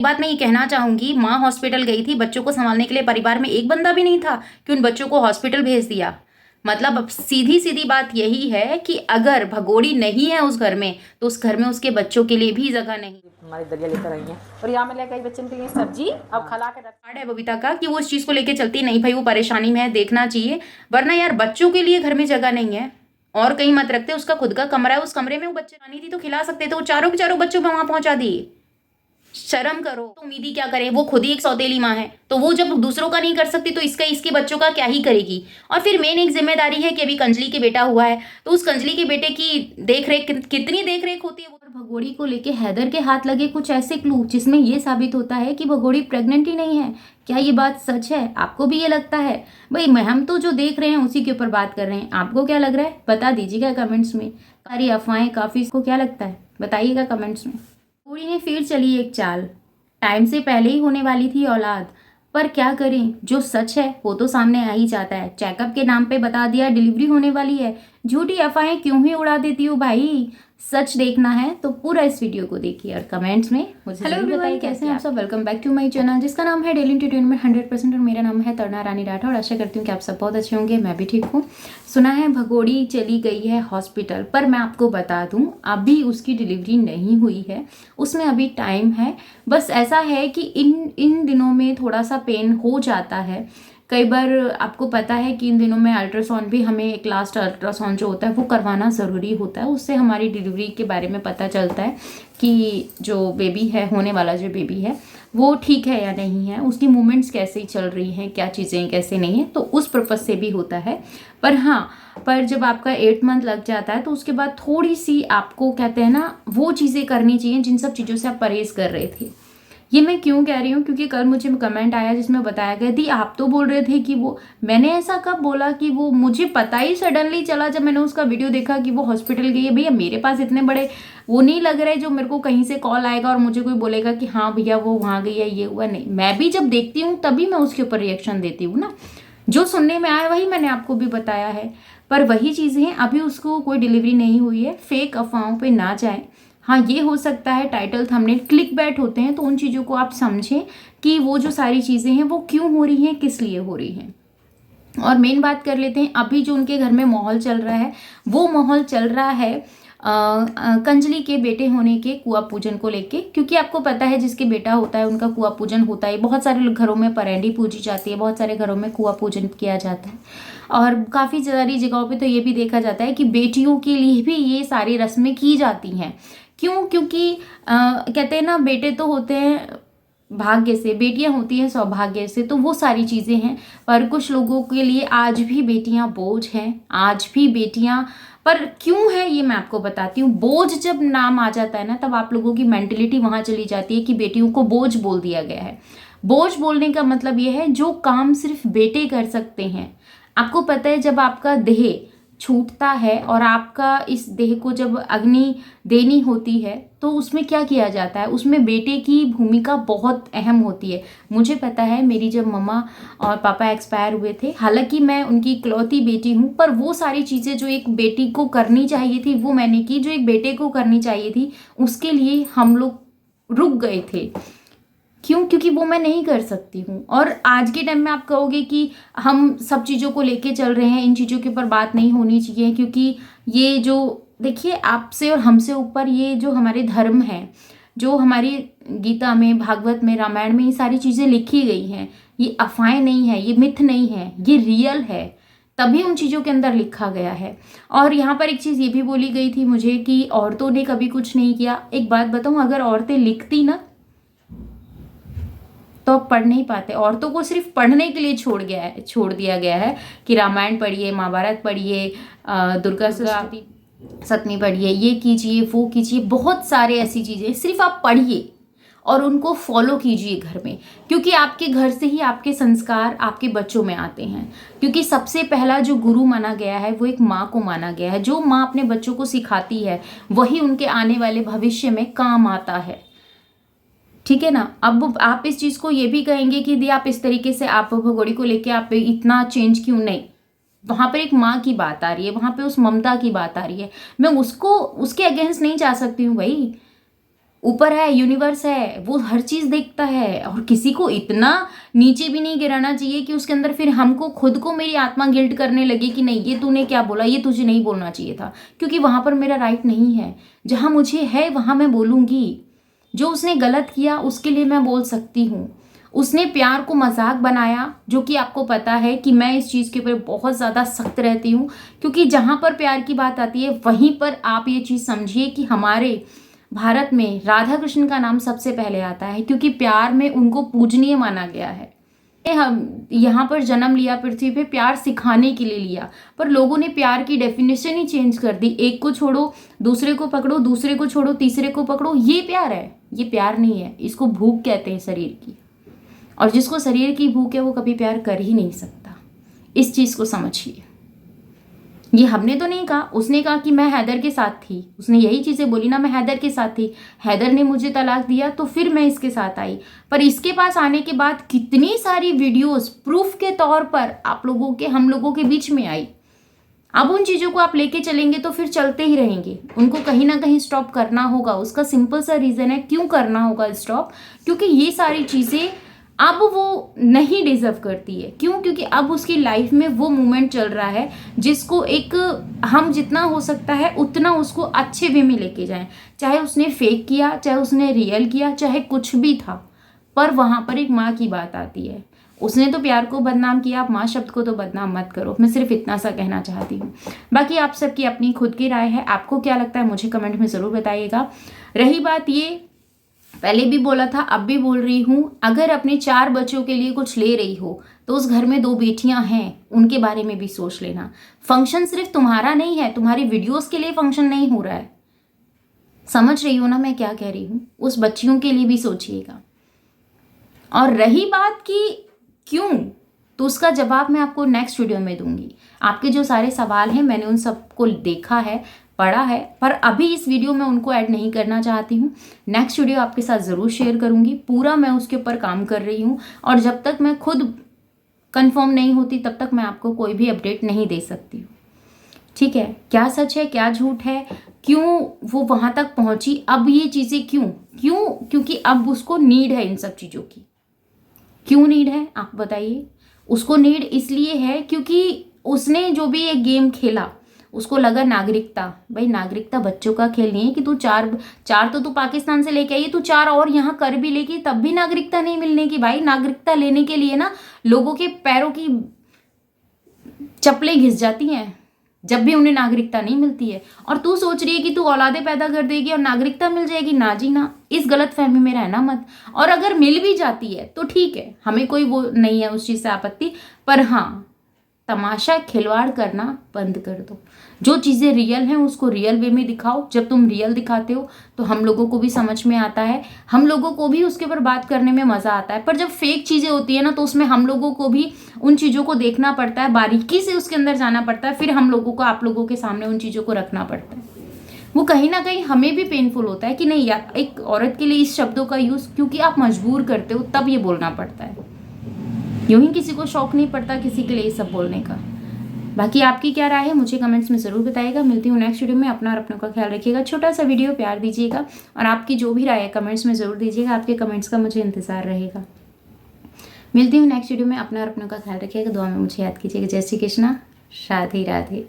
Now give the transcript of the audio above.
बात मैं ये कहना चाहूंगी, माँ हॉस्पिटल गई थी बच्चों को संभालने के लिए, परिवार में एक बंदा भी नहीं था कि उन बच्चों को हॉस्पिटल भेज दिया। मतलब अब सीधी सीधी बात यही है कि अगर भगोड़ी नहीं है उस घर में तो उस घर में उसके बच्चों के लिए भी जगह नहीं। हमारी दलिया लेकर आई हैं और यहाँ मैं लेकर आई बच्चन के लिए सब्जी अब खला के रख। कार्ड है बबीता का कि वो इस चीज को लेके चलती नहीं, भाई वो परेशानी में है, देखना चाहिए। वरना यार बच्चों के लिए घर में जगह नहीं है और कहीं मत रखते, उसका खुद का कमरा है, उस कमरे में वो बच्चे आनी थी तो खिला सकते थे, वो चारों के चारों बच्चों को वहां पहुंचा दिए। शर्म करो। तो उम्मीद ही क्या करे, वो खुद ही एक सौतेली माँ है, तो वो जब दूसरों का नहीं कर सकती तो इसका इसके बच्चों का क्या ही करेगी। और फिर मेन एक जिम्मेदारी है कि अभी कंजली के बेटा हुआ है तो उस कंजली के बेटे की देख रेख कितनी देख रेख होती है। वो भगोड़ी को लेके हैदर के हाथ लगे कुछ ऐसे क्लू जिसमें ये साबित होता है कि भगोड़ी प्रेग्नेंट ही नहीं है। क्या ये बात सच है? आपको भी ये लगता है? भाई हम तो जो देख रहे हैं उसी के ऊपर बात कर रहे हैं, आपको क्या लग रहा है बता दीजिएगा कमेंट्स में। सारी अफवाहें काफी, इसको क्या लगता है बताइएगा कमेंट्स में। बूढ़ी ने फिर चली एक चाल, टाइम से पहले ही होने वाली थी औलाद, पर क्या करें, जो सच है वो तो सामने आ ही जाता है। चेकअप के नाम पे बता दिया डिलीवरी होने वाली है, झूठी अफवाहें क्यों ही उड़ा देती हो भाई। सच देखना है तो पूरा इस वीडियो को देखिए और कमेंट्स में मुझे हेलो बताइए कैसे हैं आप सब। Welcome back to my channel जिसका नाम है डेली एंटरटेनमेंट 100% और मेरा नाम है तरना रानी राठौर। आशा करती हूँ कि आप सब बहुत अच्छे होंगे, मैं भी ठीक हूँ। सुना है भगोड़ी चली गई है हॉस्पिटल, पर मैं आपको बता दूं अभी उसकी डिलीवरी नहीं हुई है, उसमें अभी टाइम है। बस ऐसा है कि इन इन दिनों में थोड़ा सा पेन हो जाता है। कई बार आपको पता है कि इन दिनों में अल्ट्रासाउंड भी, हमें एक लास्ट अल्ट्रासाउंड जो होता है वो करवाना ज़रूरी होता है, उससे हमारी डिलीवरी के बारे में पता चलता है कि जो बेबी है, होने वाला जो बेबी है वो ठीक है या नहीं है, उसकी मूवमेंट्स कैसे चल रही हैं, क्या चीज़ें कैसे नहीं है, तो उस पर्पज़ से भी होता है। पर हाँ, पर जब आपका 8 मंथ लग जाता है तो उसके बाद थोड़ी सी आपको कहते हैं ना वो चीज़ें करनी चाहिए जिन सब चीज़ों से आप परहेज़ कर रहे थे। ये मैं क्यों कह रही हूँ, क्योंकि कल मुझे कमेंट आया जिसमें बताया गया थी आप तो बोल रहे थे कि वो, मैंने ऐसा कब बोला कि वो, मुझे पता ही सडनली चला जब मैंने उसका वीडियो देखा कि वो हॉस्पिटल गई है। भैया मेरे पास इतने बड़े वो नहीं लग रहे जो मेरे को कहीं से कॉल आएगा और मुझे कोई बोलेगा कि हाँ भैया वो वहाँ गई है, ये हुआ नहीं। मैं भी जब देखती हूँ तभी मैं उसके ऊपर रिएक्शन देती हूँ ना, जो सुनने में आया वही मैंने आपको भी बताया है। पर वही चीज़ें, अभी उसको कोई डिलीवरी नहीं हुई है, फेक अफवाहों पे ना जाएं। हाँ ये हो सकता है टाइटल थंबनेल क्लिक बैट होते हैं, तो उन चीज़ों को आप समझें कि वो जो सारी चीज़ें हैं वो क्यों हो रही हैं, किस लिए हो रही हैं। और मेन बात कर लेते हैं, अभी जो उनके घर में माहौल चल रहा है वो माहौल चल रहा है कंजली के बेटे होने के कुआ पूजन को लेके, क्योंकि आपको पता है जिसके बेटा होता है उनका कुआ पूजन होता है। बहुत सारे घरों में परेंडी पूजी जाती है, बहुत सारे घरों में कुआ पूजन किया जाता है, और काफ़ी सारी जगहों पे तो ये भी देखा जाता है कि बेटियों के लिए भी ये सारी रस्में की जाती हैं। क्यों? क्योंकि कहते हैं ना बेटे तो होते हैं भाग्य से, बेटियां होती हैं सौभाग्य से, तो वो सारी चीज़ें हैं। पर कुछ लोगों के लिए आज भी बेटियां बोझ हैं, आज भी बेटियां, पर क्यों है ये मैं आपको बताती हूँ। बोझ जब नाम आ जाता है ना तब आप लोगों की मेंटेलिटी वहां चली जाती है कि बेटियों को बोझ बोल दिया गया है। बोझ बोलने का मतलब ये है जो काम सिर्फ बेटे कर सकते हैं। आपको पता है जब आपका देह छूटता है और आपका इस देह को जब अग्नि देनी होती है तो उसमें क्या किया जाता है, उसमें बेटे की भूमिका बहुत अहम होती है। मुझे पता है मेरी जब मम्मा और पापा एक्सपायर हुए थे, हालांकि मैं उनकी इकलौती बेटी हूँ, पर वो सारी चीज़ें जो एक बेटी को करनी चाहिए थी वो मैंने की, जो एक बेटे को करनी चाहिए थी उसके लिए हम लोग रुक गए थे। क्यों? क्योंकि वो मैं नहीं कर सकती हूँ। और आज के टाइम में आप कहोगे कि हम सब चीज़ों को लेके चल रहे हैं, इन चीज़ों के ऊपर बात नहीं होनी चाहिए, क्योंकि ये जो देखिए आपसे और हमसे ऊपर ये जो हमारे धर्म है, जो हमारी गीता में, भागवत में, रामायण में ये सारी चीज़ें लिखी गई हैं, ये अफवाहें नहीं है, ये मिथ नहीं है, ये रियल है, तभी उन चीज़ों के अंदर लिखा गया है। और यहाँ पर एक चीज़ ये भी बोली गई थी मुझे कि औरतों ने कभी कुछ नहीं किया। एक बात बताऊँ, अगर औरतें लिखती ना तो अब पढ़ नहीं पाते। औरतों को सिर्फ पढ़ने के लिए छोड़ दिया गया है कि रामायण पढ़िए, महाभारत पढ़िए, दुर्गा सप्तमी पढ़िए, ये कीजिए वो कीजिए, बहुत सारे ऐसी चीज़ें सिर्फ आप पढ़िए और उनको फॉलो कीजिए घर में, क्योंकि आपके घर से ही आपके संस्कार आपके बच्चों में आते हैं। क्योंकि सबसे पहला जो गुरु माना गया है वो एक माँ को माना गया है। जो माँ अपने बच्चों को सिखाती है वही उनके आने वाले भविष्य में काम आता है। ठीक है ना। अब आप इस चीज को ये भी कहेंगे कि दी आप इस तरीके से आप भगोड़ी को लेके आप इतना चेंज क्यों? नहीं, वहां पर एक माँ की बात आ रही है, वहां पे उस ममता की बात आ रही है। मैं उसको उसके अगेंस्ट नहीं जा सकती हूँ भाई। ऊपर है, यूनिवर्स है, वो हर चीज़ देखता है। और किसी को इतना नीचे भी नहीं गिराना चाहिए कि उसके अंदर फिर हमको खुद को मेरी आत्मा गिल्ट करने लगे कि नहीं ये तूने क्या बोला, ये तुझे नहीं बोलना चाहिए था, क्योंकि वहाँ पर मेरा राइट नहीं है। जहाँ मुझे है वहाँ मैं बोलूँगी। जो उसने गलत किया उसके लिए मैं बोल सकती हूँ। उसने प्यार को मजाक बनाया, जो कि आपको पता है कि मैं इस चीज़ के ऊपर बहुत ज़्यादा सख्त रहती हूँ, क्योंकि जहाँ पर प्यार की बात आती है वहीं पर आप ये चीज़ समझिए कि हमारे भारत में राधा कृष्ण का नाम सबसे पहले आता है, क्योंकि प्यार में उनको पूजनीय माना गया है। हम यहाँ पर जन्म लिया पृथ्वी पे प्यार सिखाने के लिए लिया, पर लोगों ने प्यार की डेफिनेशन ही चेंज कर दी। एक को छोड़ो दूसरे को पकड़ो, दूसरे को छोड़ो तीसरे को पकड़ो, ये प्यार है? ये प्यार नहीं है, इसको भूख कहते हैं शरीर की। और जिसको शरीर की भूख है वो कभी प्यार कर ही नहीं सकता। इस चीज़ को समझिए। ये हमने तो नहीं कहा, उसने कहा कि मैं हैदर के साथ थी, उसने यही चीज़ें बोली ना, मैं हैदर के साथ थी, हैदर ने मुझे तलाक दिया तो फिर मैं इसके साथ आई। पर इसके पास आने के बाद कितनी सारी वीडियोस प्रूफ के तौर पर आप लोगों के, हम लोगों के बीच में आई। अब उन चीज़ों को आप लेके चलेंगे तो फिर चलते ही रहेंगे, उनको कहीं ना कहीं स्टॉप करना होगा। उसका सिंपल सा रीज़न है क्यों करना होगा स्टॉप, क्योंकि ये सारी चीज़ें अब वो नहीं डिजर्व करती है। क्यों? क्योंकि अब उसकी लाइफ में वो मोमेंट चल रहा है जिसको एक हम जितना हो सकता है उतना उसको अच्छे वे में लेके जाएं। चाहे उसने फेक किया, चाहे उसने रियल किया, चाहे कुछ भी था, पर वहाँ पर एक माँ की बात आती है। उसने तो प्यार को बदनाम किया, आप माँ शब्द को तो बदनाम मत करो। मैं सिर्फ इतना सा कहना चाहती हूँ। बाकी आप सबकी अपनी खुद की राय है, आपको क्या लगता है मुझे कमेंट में ज़रूर बताइएगा। रही बात ये, पहले भी बोला था अब भी बोल रही हूँ, अगर अपने 4 बच्चों के लिए कुछ ले रही हो तो उस घर में 2 बेटियां हैं, उनके बारे में भी सोच लेना। फंक्शन सिर्फ तुम्हारा नहीं है, तुम्हारी वीडियोस के लिए फंक्शन नहीं हो रहा है। समझ रही हो ना मैं क्या कह रही हूँ? उस बच्चियों के लिए भी सोचिएगा। और रही बात कि क्यों, तो उसका जवाब मैं आपको नेक्स्ट वीडियो में दूंगी। आपके जो सारे सवाल हैं मैंने उन सबको देखा है, पढ़ा है, पर अभी इस वीडियो में उनको ऐड नहीं करना चाहती हूँ। नेक्स्ट वीडियो आपके साथ ज़रूर शेयर करूँगी, पूरा मैं उसके ऊपर काम कर रही हूँ। और जब तक मैं खुद कंफर्म नहीं होती तब तक मैं आपको कोई भी अपडेट नहीं दे सकती हूँ। ठीक है? क्या सच है क्या झूठ है, क्यों वो वहाँ तक पहुँची, अब ये चीज़ें क्यों, क्योंकि अब उसको नीड है इन सब चीज़ों की। क्यों नीड है आप बताइए? उसको नीड इसलिए है क्योंकि उसने जो भी एक गेम खेला उसको लगा नागरिकता, भाई नागरिकता बच्चों का खेल नहीं है कि तू चार तो तू पाकिस्तान से लेके आई है, तू 4 और यहाँ कर भी लेगी तब भी नागरिकता नहीं मिलने की। भाई नागरिकता लेने के लिए ना लोगों के पैरों की चप्पलें घिस जाती हैं जब भी उन्हें नागरिकता नहीं मिलती है। और तू सोच रही है कि तू औलादे पैदा कर देगी और नागरिकता मिल जाएगी। ना जी ना, इस गलत फहमी में रहना मत। और अगर मिल भी जाती है तो ठीक है, हमें कोई वो नहीं है उस चीज़ से आपत्ति, पर हाँ तमाशा खिलवाड़ करना बंद कर दो। जो चीज़ें रियल हैं उसको रियल वे में दिखाओ। जब तुम रियल दिखाते हो तो हम लोगों को भी समझ में आता है, हम लोगों को भी उसके ऊपर बात करने में मज़ा आता है। पर जब फेक चीज़ें होती है ना तो उसमें हम लोगों को भी उन चीज़ों को देखना पड़ता है, बारीकी से उसके अंदर जाना पड़ता है, फिर हम लोगों को आप लोगों के सामने उन चीज़ों को रखना पड़ता है। वो कहीं ना कहीं हमें भी पेनफुल होता है कि नहीं यार, एक औरत के लिए इस शब्दों का यूज़ क्योंकि आप मजबूर करते हो तब ये बोलना पड़ता है। यूं ही किसी को शौक नहीं पड़ता किसी के लिए ये सब बोलने का। बाकी आपकी क्या राय है मुझे कमेंट्स में ज़रूर बताइएगा। मिलती हूँ नेक्स्ट वीडियो में। अपना और अपनों का ख्याल रखिएगा। छोटा सा वीडियो, प्यार दीजिएगा और आपकी जो भी राय है कमेंट्स में ज़रूर दीजिएगा। आपके कमेंट्स का मुझे इंतज़ार रहेगा। मिलती हूँ नेक्स्ट वीडियो में। अपना और अपनों का ख्याल रखिएगा। दुआ में मुझे याद कीजिएगा। जय श्री कृष्णा, राधे राधे।